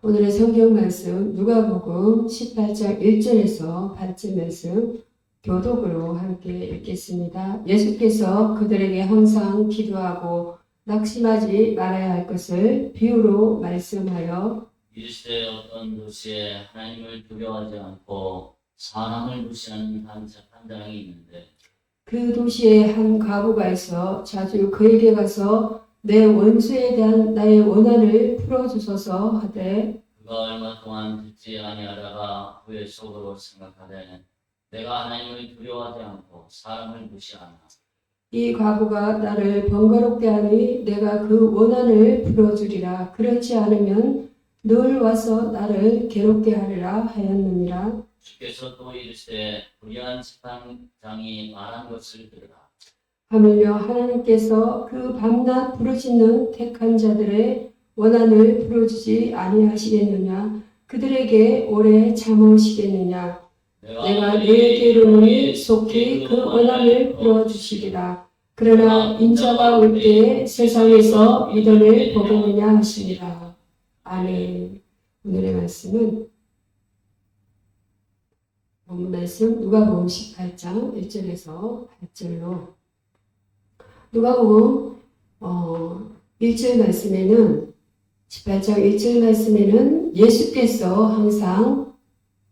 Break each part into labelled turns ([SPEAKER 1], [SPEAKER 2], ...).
[SPEAKER 1] 오늘의 성경 말씀 누가복음 18장 1절에서 8절 말씀 교독으로 함께 읽겠습니다. 예수께서 그들에게 항상 기도하고 낙심하지 말아야 할 것을 비유로 말씀하여
[SPEAKER 2] 이르시되 어떤 도시에 하나님을 두려워하지 않고 사람을 무시하는 한 사람이 있는데
[SPEAKER 1] 그 도시에 한 과부가 있어 자주 그에게 가서 내 원수에 대한 나의 원한을 풀어주소서 하되
[SPEAKER 2] 그가 얼마 동안 듣지 아니하다가 후에 속으로 생각하되 내가 하나님을 두려워하지 않고 사람을 무시하나
[SPEAKER 1] 이 과부가 나를 번거롭게 하니 내가 그 원한을 풀어주리라. 그렇지 않으면 늘 와서 나를 괴롭게 하리라 하였느니라.
[SPEAKER 2] 주께서 또 이르시되 불의한 재판장이 말한 것을 들으라.
[SPEAKER 1] 하물며 하나님께서 그 밤낮 부르짖는 택한 자들의 원한을 풀어주지 아니하시겠느냐. 그들에게 오래 참으시겠느냐. 내가 너에게로는 속히 그 원한을 풀어주시리라. 그러나 인자가 올 때에 세상에서 믿음을 보겠느냐 하시니라. 아멘. 오늘의 말씀은 본문 말씀 누가복음 18장 1절에서 8절로 누가복음 1절 말씀에는 18장 1절 말씀에는 예수께서 항상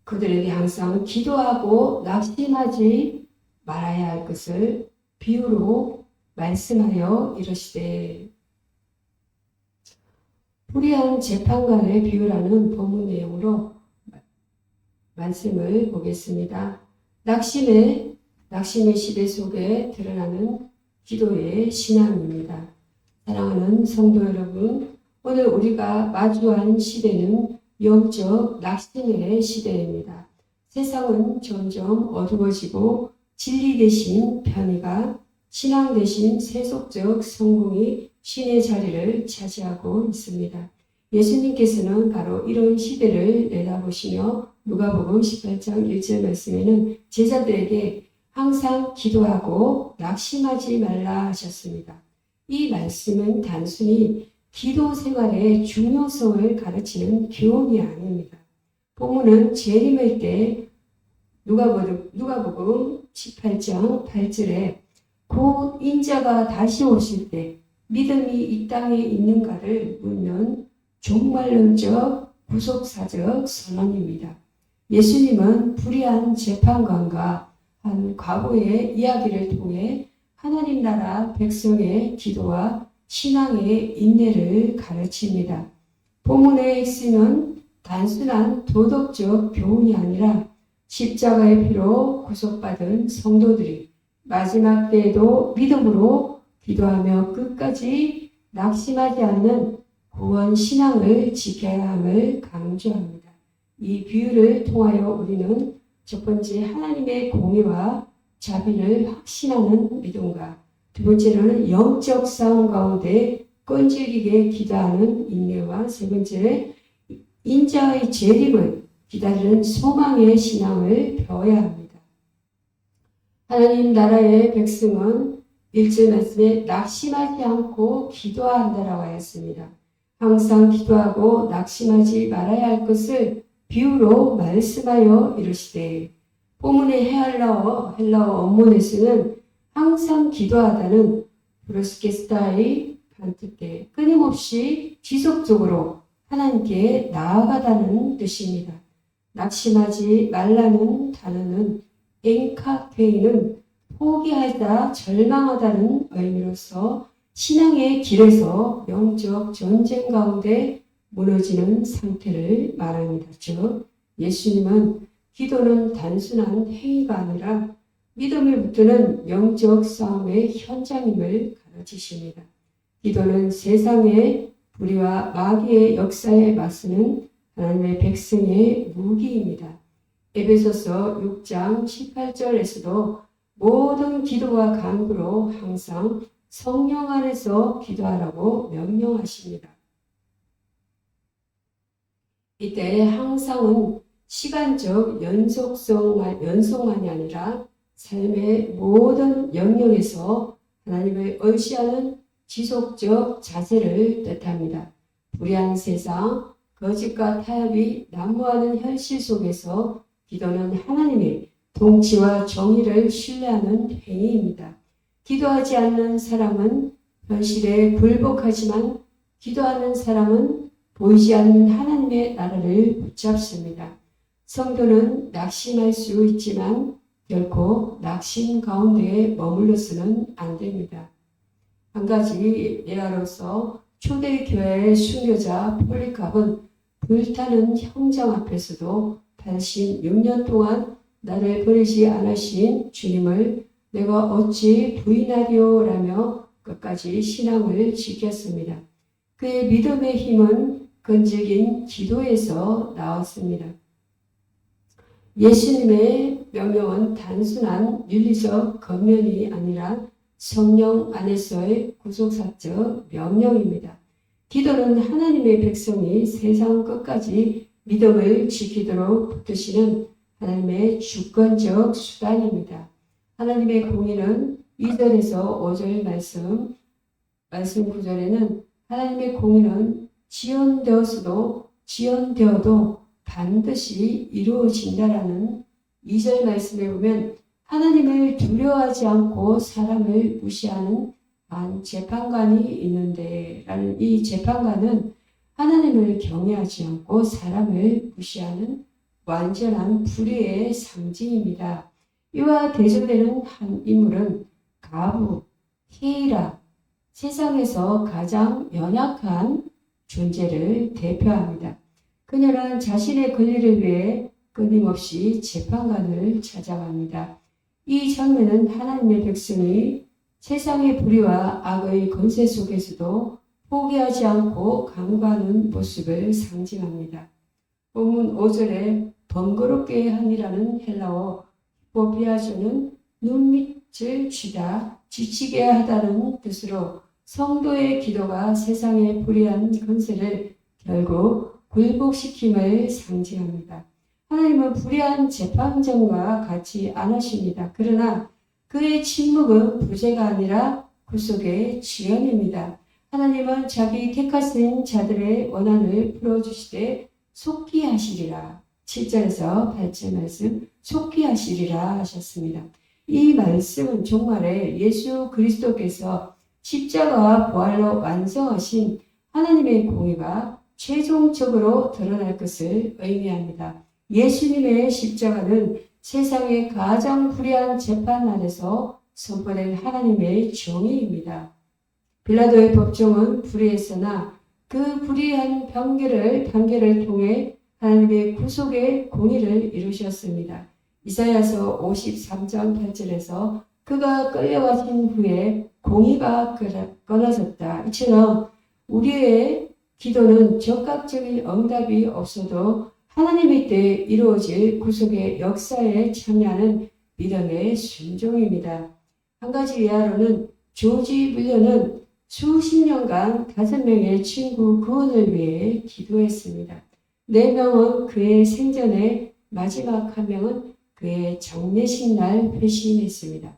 [SPEAKER 1] 그들에게 항상 기도하고 낙심하지 말아야 할 것을 비유로 말씀하여 이르시되 불의한 재판관의 비유라는 본문 내용으로 말씀을 보겠습니다. 낙심의 시대 속에 드러나는 기도의 신앙입니다. 사랑하는 성도 여러분, 오늘 우리가 마주한 시대는 영적 낙심의 시대입니다. 세상은 점점 어두워지고 진리 대신 편의가, 신앙 대신 세속적 성공이 신의 자리를 차지하고 있습니다. 예수님께서는 바로 이런 시대를 내다보시며 누가복음 18장 1절 말씀에는 제자들에게 항상 기도하고 낙심하지 말라 하셨습니다. 이 말씀은 단순히 기도 생활의 중요성을 가르치는 교훈이 아닙니다. 본문은 재림의 때 누가복음 18장 8절에 곧 인자가 다시 오실 때 믿음이 이 땅에 있는가를 묻는 종말론적 구속사적 선언입니다. 예수님은 불의한 재판관과 한 과부의 이야기를 통해 하나님 나라 백성의 기도와 신앙의 인내를 가르칩니다. 본문의 핵심은 단순한 도덕적 교훈이 아니라 십자가의 피로 구속받은 성도들이 마지막 때에도 믿음으로 기도하며 끝까지 낙심하지 않는 구원 신앙을 지켜야 함을 강조합니다. 이 비유를 통하여 우리는 첫 번째 하나님의 공의와 자비를 확신하는 믿음과 두 번째로는 영적 싸움 가운데 끈질기게 기도하는 인내와 세 번째 인자의 재림을 기다리는 소망의 신앙을 배워야 합니다. 하나님 나라의 백성은 1절 말씀에 낙심하지 않고 기도한다라고 하였습니다. 항상 기도하고 낙심하지 말아야 할 것을 비유로 말씀하여 이르시되 본문의 헬라어 원문에서는 항상 기도하다는 브로스케스타의 반뜻에 끊임없이 지속적으로 하나님께 나아가다는 뜻입니다. 낙심하지 말라는 단어는 엔카테이는 포기하다 절망하다는 의미로서 신앙의 길에서 영적 전쟁 가운데 무너지는 상태를 말합니다. 즉 예수님은 기도는 단순한 행위가 아니라 믿음을 붙드는 영적 싸움의 현장임을 가르치십니다. 기도는 세상의 불의와 마귀의 역사에 맞서는 하나님의 백성의 무기입니다. 에베소서 6장 18절에서도 모든 기도와 간구로 항상 성령 안에서 기도하라고 명령하십니다. 이때 항상은 시간적 연속만이 아니라 삶의 모든 영역에서 하나님을 의지하는 지속적 자세를 뜻합니다. 불의한 세상, 거짓과 타협이 난무하는 현실 속에서 기도는 하나님의 통치와 정의를 신뢰하는 행위입니다. 기도하지 않는 사람은 현실에 굴복하지만 기도하는 사람은 보이지 않는 하나님의 나라를 붙잡습니다. 성도는 낙심할 수 있지만 결코 낙심 가운데에 머물러서는 안 됩니다. 한 가지 예화로서 초대교회의 순교자 폴리캅은 불타는 형장 앞에서도 86년 동안 나를 버리지 않으신 주님을 내가 어찌 부인하리오라며 끝까지 신앙을 지켰습니다. 그의 믿음의 힘은 건질긴 기도에서 나왔습니다. 예수님의 명령은 단순한 윤리적 겉면이 아니라 성령 안에서의 구속사적 명령입니다. 기도는 하나님의 백성이 세상 끝까지 믿음을 지키도록 붙드시는 하나님의 주권적 수단입니다. 하나님의 공의는 2절에서 5절 말씀 9절에는 하나님의 공의는 지연되어도 반드시 이루어진다라는 2절 말씀에 보면 하나님을 두려워하지 않고 사람을 무시하는 한 재판관이 있는데 라는 이 재판관은 하나님을 경외하지 않고 사람을 무시하는 완전한 불의의 상징입니다. 이와 대조되는 한 인물은 가부, 히라, 세상에서 가장 연약한 존재를 대표합니다. 그녀는 자신의 권리를 위해 끊임없이 재판관을 찾아갑니다. 이 장면은 하나님의 백성이 세상의 불의와 악의 권세 속에서도 포기하지 않고 강구하는 모습을 상징합니다. 본문 5절에 번거롭게 하니라는 헬라어 히포피아조는 눈밑을 쥐다, 지치게 하다는 뜻으로 성도의 기도가 세상의 불의한 권세를 결국 굴복시킴을 상징합니다. 하나님은 불의한 재판정과 같이 안 하십니다. 그러나 그의 침묵은 부재가 아니라 구속의 지연입니다. 하나님은 자기 택하신 자들의 원한을 풀어주시되 속히 하시리라. 7절에서 8절 말씀 속히 하시리라 하셨습니다. 이 말씀은 종말에 예수 그리스도께서 십자가와 부활로 완성하신 하나님의 공의가 최종적으로 드러날 것을 의미합니다. 예수님의 십자가는 세상의 가장 불의한 재판날에서 선포된 하나님의 정의입니다. 빌라도의 법정은 불의했으나 그 불의한 판결을 통해 하나님의 구속의 공의를 이루셨습니다. 이사야서 53장 8절에서 그가 끌려가신 후에 공의가 끊어졌다. 이처럼 우리의 기도는 적극적인 응답이 없어도 하나님의 때에 이루어질 구속의 역사에 참여하는 믿음의 순종입니다. 한 가지 예화로는 조지 물려는 수십 년간 5명의 친구 구원을 위해 기도했습니다. 4명은 그의 생전에, 마지막 1명은 그의 장례식 날 회심했습니다.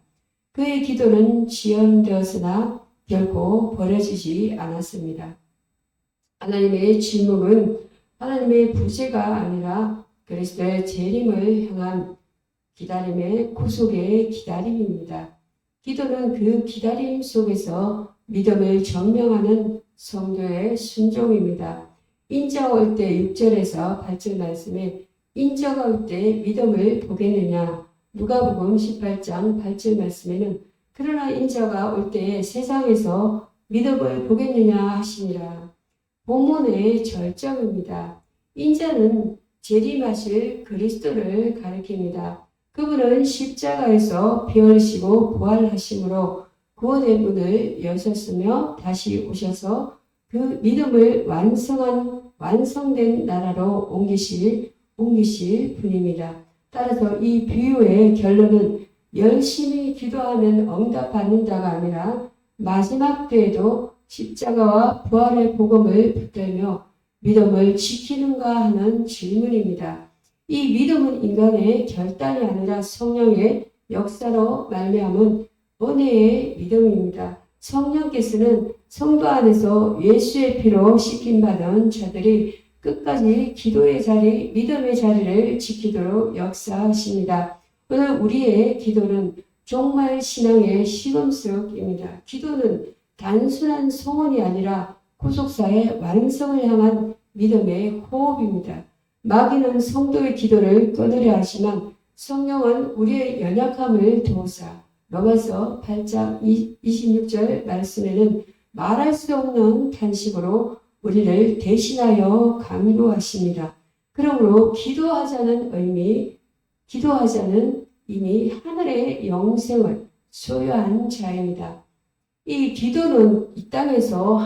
[SPEAKER 1] 그의 기도는 지연되었으나 결코 버려지지 않았습니다. 하나님의 침묵은 하나님의 부재가 아니라 그리스도의 재림을 향한 기다림의 구속의 기다림입니다. 기도는 그 기다림 속에서 믿음을 증명하는 성도의 순종입니다. 인자가 올 때 6절에서 8절 말씀에 인자가 올 때 믿음을 보겠느냐. 누가복음 18장 8절 말씀에는 그러나 인자가 올 때 세상에서 믿음을 보겠느냐 하시니라. 본문의 절정입니다. 인자는 재림하실 그리스도를 가리킵니다. 그분은 십자가에서 피 흘리시고 부활하심으로 구원의 문을 여셨으며 다시 오셔서 그 믿음을 완성된 나라로 옮기실 분입니다. 따라서 이 비유의 결론은 열심히 기도하면 응답받는다가 아니라 마지막 때에도 십자가와 부활의 복음을 붙들며 믿음을 지키는가 하는 질문입니다. 이 믿음은 인간의 결단이 아니라 성령의 역사로 말미암은 은혜의 믿음입니다. 성령께서는 성도 안에서 예수의 피로 씻김받은 자들이 끝까지 기도의 자리, 믿음의 자리를 지키도록 역사하십니다. 오늘 우리의 기도는 정말 신앙의 시금석입니다. 기도는 단순한 소원이 아니라 구속사의 완성을 향한 믿음의 호흡입니다. 마귀는 성도의 기도를 끊으려 하지만 성령은 우리의 연약함을 도우사 로마서 8장 26절 말씀에는 말할 수 없는 탄식으로 우리를 대신하여 강구하십니다. 그러므로 기도하자는 이미 하늘의 영생을 소유한 자입니다. 이 기도는 이 땅에서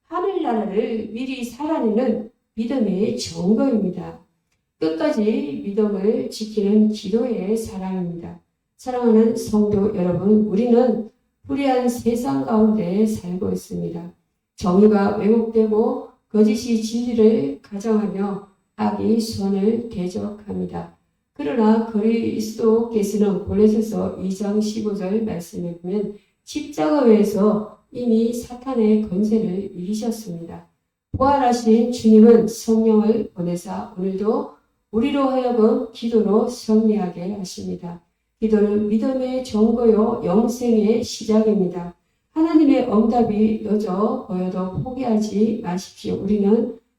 [SPEAKER 1] 하늘나라를 미리 살아내는 믿음의 증거입니다. 끝까지 믿음을 지키는 기도의 사랑입니다. 사랑하는 성도 여러분, 우리는 불의한 세상 가운데 살고 있습니다. 정의가 왜곡되고 거짓이 진리를 가정하며 악이 선을 대적합니다. 그러나 그리스도께서는 골로새서 2장 15절 말씀에 보면 십자가 외에서 이미 사탄의 권세를 이기셨습니다. 부활하신 주님은 성령을 보내사 오늘도 우리로 하여금 기도로 승리하게 하십니다. 기도는 믿음의 정보요 영생의 시작입니다. 하나님의 응답이 늦어 보여도 포기하지 마십시오.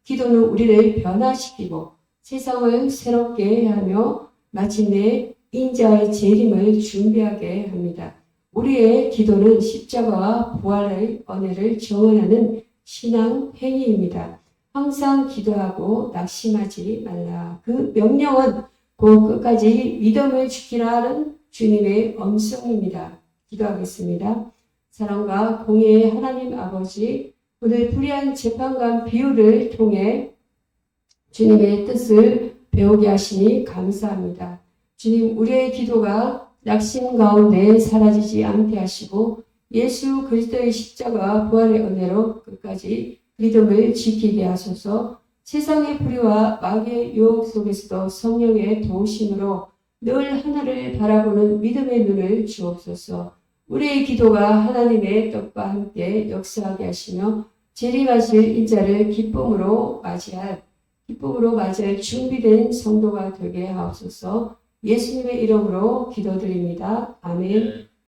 [SPEAKER 1] 기도는 우리를 변화시키고 세상을 새롭게 하며 마침내 인자의 재림을 준비하게 합니다. 우리의 기도는 십자가와 부활의 은혜를 정언하는 신앙 행위입니다. 항상 기도하고 낙심하지 말라. 그 명령은 곧 끝까지 믿음을 지키라는 주님의 음성입니다. 기도하겠습니다. 사랑과 공의의 하나님 아버지, 오늘 불의한 재판관 비유를 통해 주님의 뜻을 배우게 하시니 감사합니다. 주님, 우리의 기도가 낙심 가운데 사라지지 않게 하시고 예수 그리스도의 십자가 부활의 은혜로 끝까지 믿음을 지키게 하소서. 세상의 불의와 마귀의 유혹 속에서도 성령의 도우심으로 늘 하늘을 바라보는 믿음의 눈을 주옵소서. 우리의 기도가 하나님의 뜻과 함께 역사하게 하시며 재림하실 인자를 기쁨으로 맞이할 준비된 성도가 되게 하옵소서. 예수님의 이름으로 기도드립니다. 아멘.